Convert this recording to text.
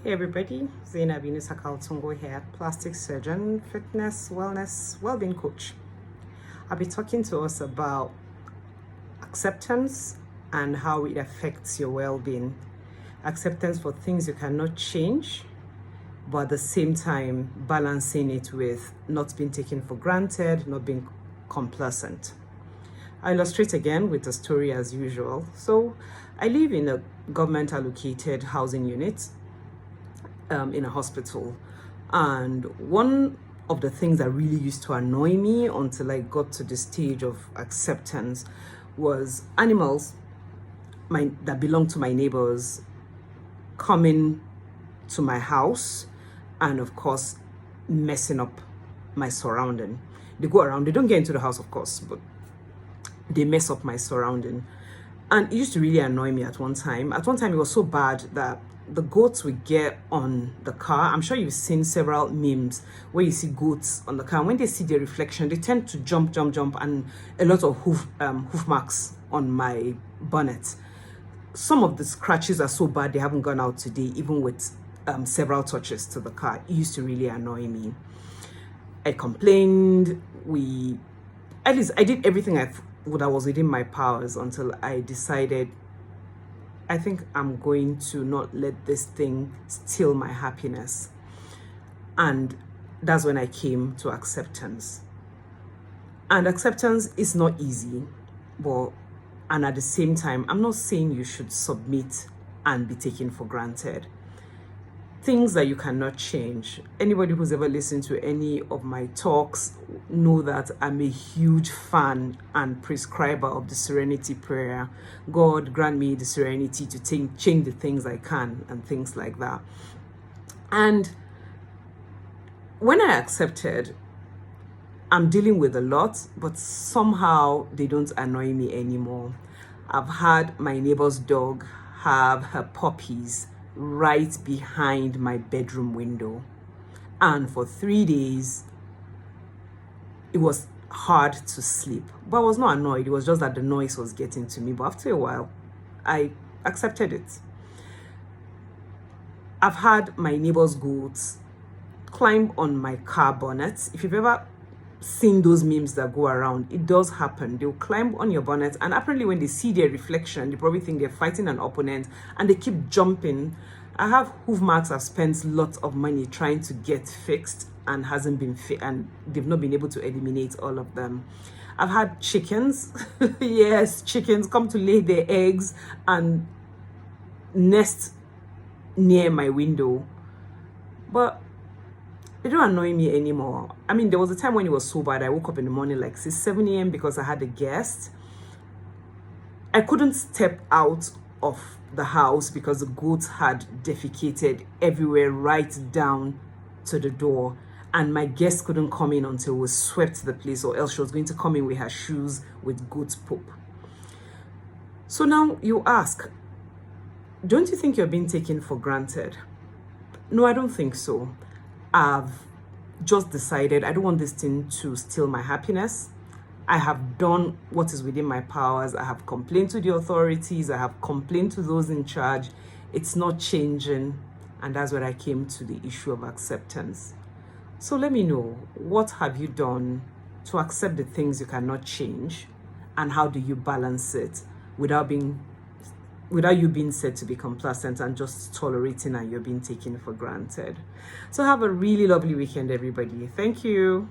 Hey everybody, Zainab Tungo here, plastic surgeon, fitness, wellness, well-being coach. I'll be talking to us about acceptance and how it affects your well-being. Acceptance for things you cannot change, but at the same time balancing it with not being taken for granted, not being complacent. I illustrate again with a story as usual. So I live in a government allocated housing unit in a hospital, and one of the things that really used to annoy me until I got to the stage of acceptance was animals that belong to my neighbors coming to my house and of course messing up my surrounding. They go around, they don't get into the house of course, but they mess up my surrounding. And it used to really annoy me at one time. At one time it was so bad that the goats would get on the car. I'm sure you've seen several memes where you see goats on the car. When they see their reflection, they tend to jump, and a lot of hoof marks on my bonnet. Some of the scratches are so bad they haven't gone out today, even with several touches to the car. It used to really annoy me. I complained. At least I did everything that was within my powers until I decided I think I'm going to not let this thing steal my happiness. And that's when I came to acceptance. And acceptance is not easy, and at the same time, I'm not saying you should submit and be taken for granted. Things that you cannot change. Anybody who's ever listened to any of my talks know that I'm a huge fan and prescriber of the serenity prayer. God grant me the serenity to change the things I can and things like that. And when I accepted, I'm dealing with a lot, but somehow they don't annoy me anymore. I've had my neighbor's dog have her puppies right behind my bedroom window, and for 3 days it was hard to sleep, but I was not annoyed. It was just that the noise was getting to me, but after a while I accepted it. I've had my neighbor's goats climb on my car bonnet. If you've ever seen those memes that go around, it does happen. They'll climb on your bonnet, and apparently when they see their reflection, they probably think they're fighting an opponent, and they keep jumping. I have hoof marks I've spent lots of money trying to get fixed and hasn't been and they've not been able to eliminate all of them. I've had chickens yes, chickens come to lay their eggs and nest near my window, but they don't annoy me anymore. I mean, there was a time when it was so bad. I woke up in the morning like 7 a.m. because I had a guest. I couldn't step out of the house because the goats had defecated everywhere right down to the door. And my guest couldn't come in until we swept the place, or else she was going to come in with her shoes with goat poop. So now you ask, don't you think you're being taken for granted? No, I don't think so. I've just decided I don't want this thing to steal my happiness. I have done what is within my powers. I have complained to the authorities. I have complained to those in charge. It's not changing. And that's where I came to the issue of acceptance. So let me know, what have you done to accept the things you cannot change? And how do you balance it without you being said to be complacent and just tolerating and you're being taken for granted? So have a really lovely weekend, everybody. Thank you.